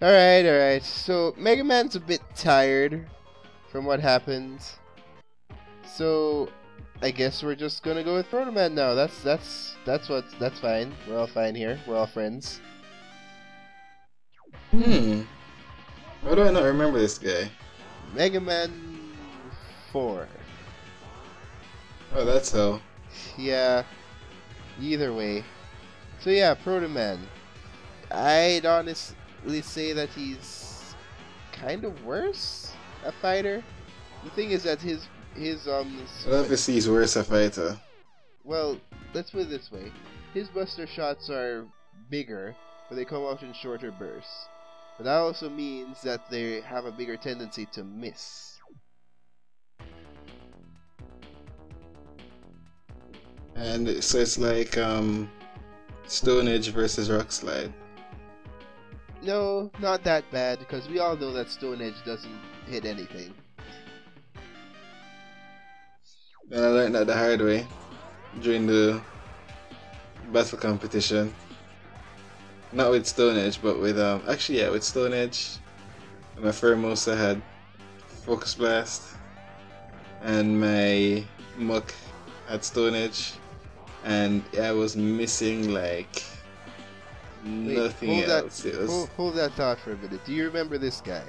Alright, alright. So Mega Man's a bit tired from what happened. So I guess we're just gonna go with Protoman now. That's fine. We're all fine here. We're all friends. Hmm. Why do I not remember this guy? Mega Man 4. Oh, that's how. Yeah. Either way. So yeah, Protoman. I'd honestly say that he's kind of worse a fighter. The thing is that his Obviously, he's worse a fighter. well, let's put it this way. His buster shots are bigger, but they come out in shorter bursts. But that also means that they have a bigger tendency to miss. And so it's like Stone Age versus Rock Slide. No, not that bad, because we all know that Stone Edge doesn't hit anything. And I learned that the hard way during the battle competition. Not with Stone Edge, but with actually yeah, with Stone Edge. My Furmosa had Focus Blast, and my Muck had Stone Edge, and I was missing like nothing Wait, else. It was hold that thought for a minute. Do you remember this guy?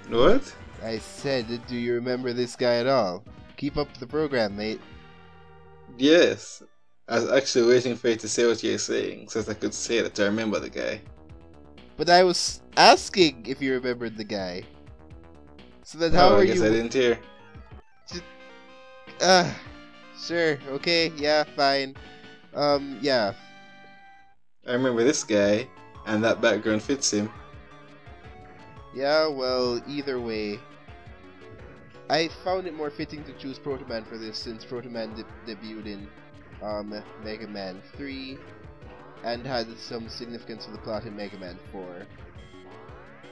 what? I said, do you remember this guy at all? Keep up the program, mate. Yes. I was actually waiting for you to say what you're saying, so that I could say that I remember the guy. But I was asking if you remembered the guy. So then how Oh, are I guess you... I didn't hear. Sure, okay, yeah, fine. Yeah. I remember this guy, and that background fits him. Yeah, well, either way. I found it more fitting to choose Protoman for this since Protoman debuted in Mega Man 3 and had some significance for the plot in Mega Man 4.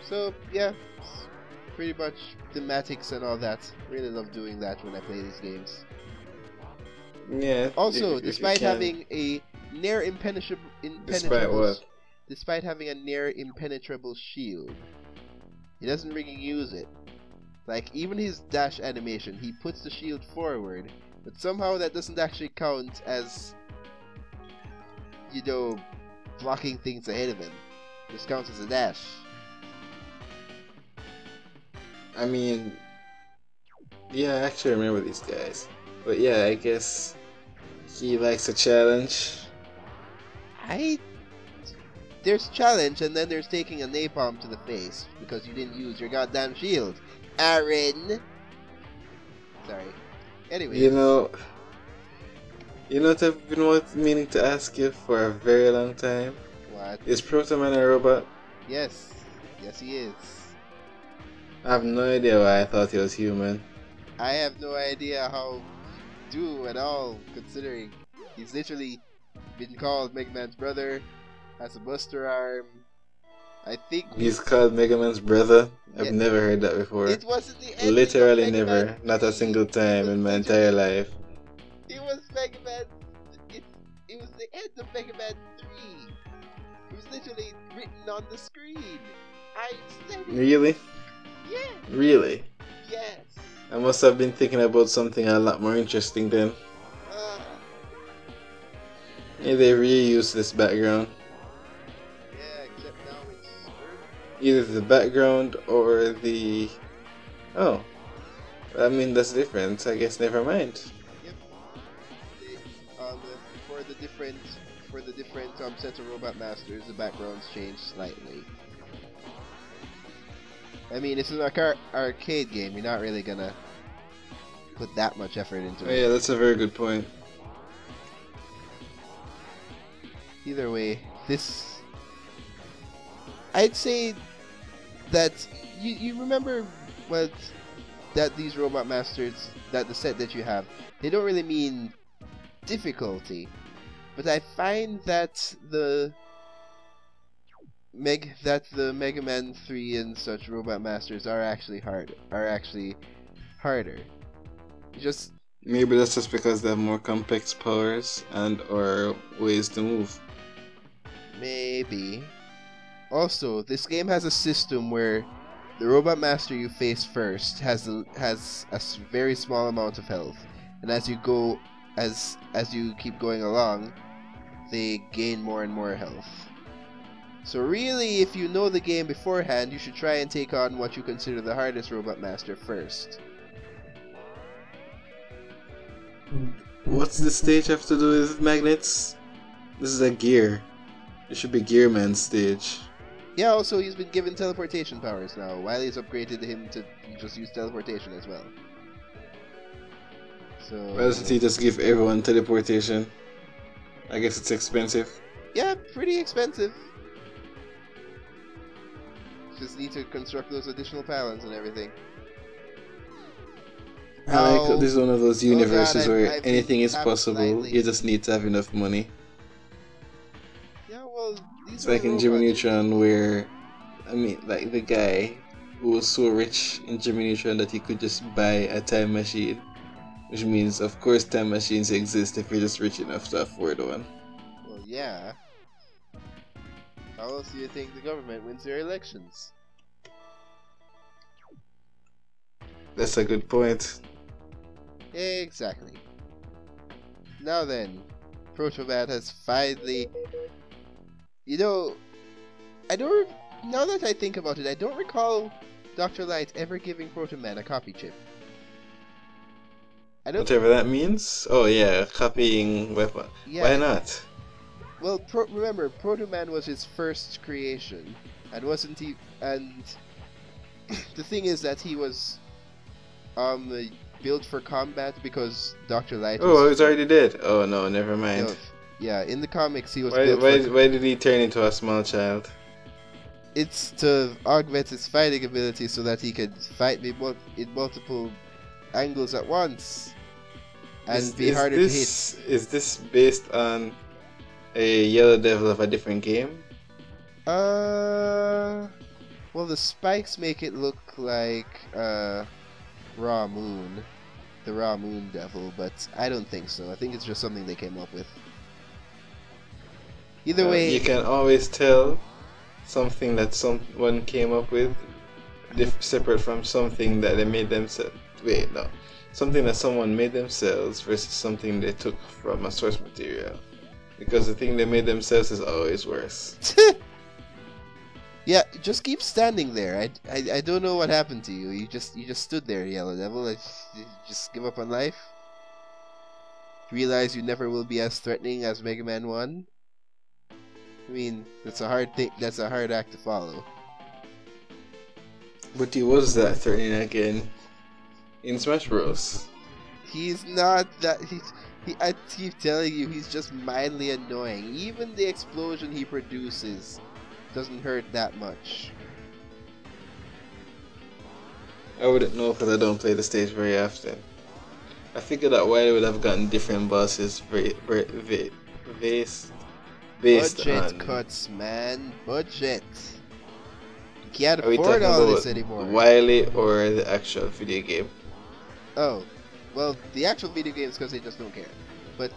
So, yeah, pretty much thematics and all that. Really love doing that when I play these games. Yeah. Also, if despite you can. having a near impenetrable, Despite what? despite having a near impenetrable shield, he doesn't really use it. Like, even his dash animation, he puts the shield forward, but somehow that doesn't actually count as, you know, blocking things ahead of him. It just counts as a dash. I mean, yeah, I actually remember these guys. But yeah, I guess he likes a challenge. There's challenge, and then there's taking a napalm to the face because you didn't use your goddamn shield. Arin! Sorry. Anyway. You know what I've been meaning to ask you for a very long time? What? Is Protoman a robot? Yes. Yes, he is. I have no idea why I thought he was human. I have no idea how you do at all, considering he's literally been called Mega Man's brother, has a buster arm. I think He's called Mega Man's brother? I've Yeah. never heard that before. it wasn't the ending Literally of Mega never. Man Not a 3. single time in my literally- entire life. It was Mega Man. It was the end of Mega Man 3. It was literally written on the screen. I said it. Really? Yes. Really? Yes. I must have been thinking about something a lot more interesting then. Yeah, they reused this background. Yeah, except now it's Either the background or the... Oh. I mean, that's different. I guess never mind. Yep. For the different sets of Robot Masters, the backgrounds change slightly. I mean, it's an arcade game. You're not really gonna put that much effort into Oh it. yeah, that's a very good point. Either way, this... I'd say that you remember what that these Robot Masters, that the set that you have, they don't really mean difficulty, but I find that the Mega Man 3 and such Robot Masters are actually harder. Just Maybe that's just because they have more complex powers and or ways to move. Maybe. Also, this game has a system where the robot master you face first has a very small amount of health, and as you keep going along, they gain more and more health. So really, if you know the game beforehand, you should try and take on what you consider the hardest robot master first. What's the stage have to do with magnets? This is a gear. It should be Gearman's stage. Yeah, also he's been given teleportation powers now. Wily's upgraded him to just use teleportation as well. So Why doesn't he just give everyone teleportation? I guess it's expensive. yeah, pretty expensive. Just need to construct those additional pylons and everything. I like this is one of those universes where I've anything is tapped possible. slightly. You just need to have enough money. Yeah, well, these It's are like in robots. Jimmy Neutron where, I mean, like the guy who was so rich in Jimmy Neutron that he could just buy a time machine. Which means, of course, time machines exist if you're just rich enough to afford one. Well, yeah. How else do you think the government wins their elections? That's a good point. Exactly. Now then, Protoman has finally... You know, now that I think about it, I don't recall Dr. Light ever giving Protoman a copy chip. I don't. Whatever that means. Oh yeah, copying weapon. Yeah. Why not? Well, remember, Protoman was his first creation, and wasn't he? And the thing is that he was built for combat because Dr. Light. Oh, he's already dead. Oh no, never mind. No, yeah, in the comics he was Why, built why, for. why did he turn into a small child? It's to augment his fighting ability so that he could fight in multiple angles at once and be harder to hit. Is this based on a Yellow Devil of a different game? Well, the spikes make it look like Raw Moon, the Raw Moon Devil, but I don't think so. I think it's just something they came up with. Either way, You can always tell something that someone came up with separate from something that they made themselves. Wait, no. Something that someone made themselves versus something they took from a source material. Because the thing they made themselves is always worse. yeah, just keep standing there. I don't know what happened to you. You just stood there, Yellow Devil. You just give up on life. Realize you never will be as threatening as Mega Man 1. I mean, that's a hard thing. That's a hard act to follow. But he was that threatening again in Smash Bros. He's not that. I keep telling you, he's just mildly annoying. Even the explosion he produces doesn't hurt that much. I wouldn't know because I don't play the stage very often. I figured out why I would have gotten different bosses based Budget on... cuts, man. Budget. You can't Are we afford talking all about this anymore. Wily or the actual video game? Oh, well, the actual video games because they just don't care. But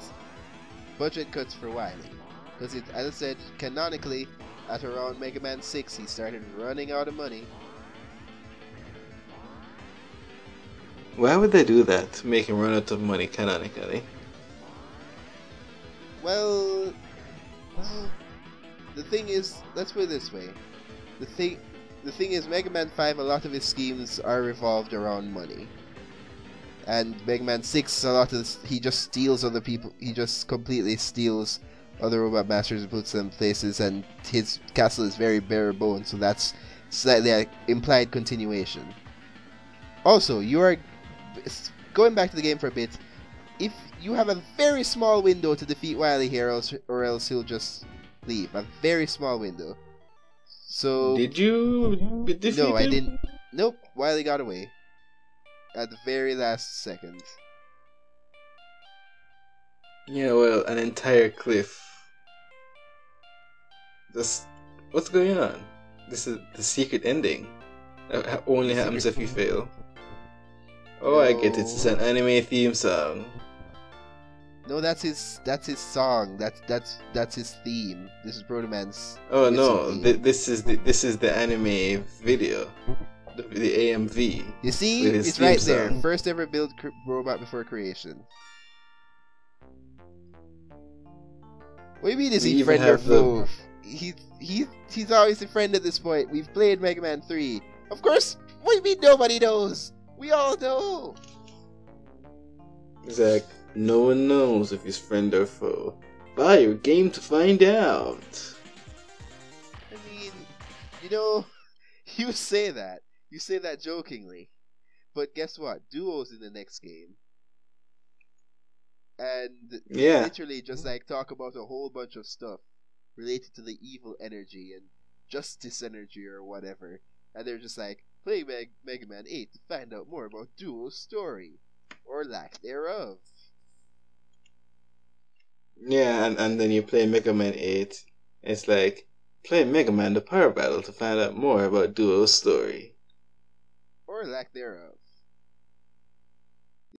budget cuts for Wily. Because as I said, canonically, at around Mega Man 6, he started running out of money. Why would they do that to make him run out of money canonically? Well, the thing is, let's put it this way. The thing is, Mega Man 5, a lot of his schemes are revolved around money. And Mega Man 6, a lot of this, he just steals other people. He just completely steals other robot masters and puts them places. And his castle is very bare bones, so that's slightly an implied continuation. Also, you are going back to the game for a bit. If you have a very small window to defeat Wily here, or else he'll just leave. A very small window. So Did you defeat no, I him? didn't. Nope, Wily got away at the very last second. Yeah, well, an entire cliff. What's going on? This is the secret ending. That only The happens if secret- you fail. Oh, I get it. It's an anime theme song. No, that's his song. That's his theme. This is Protoman's. Oh no, this is the anime video, the AMV. You see, with his it's theme right there. song. First ever built robot before creation. What do you mean? Is We he even friend or have the- foe? He's always a friend at this point. We've played Mega Man 3. Of course. What do you mean nobody knows? We all know. It's like no one knows if he's friend or foe. Buy your game to find out. I mean, you know, you say that. You say that jokingly. But guess what? Duo's in the next game. And Yeah. literally just like talk about a whole bunch of stuff related to the evil energy and justice energy or whatever. And they're just like, play Mega Man 8 to find out more about Duo's story. Or lack thereof. Yeah, and then you play Mega Man 8. It's like, play Mega Man the Power Battle to find out more about Duo's story. Or lack thereof.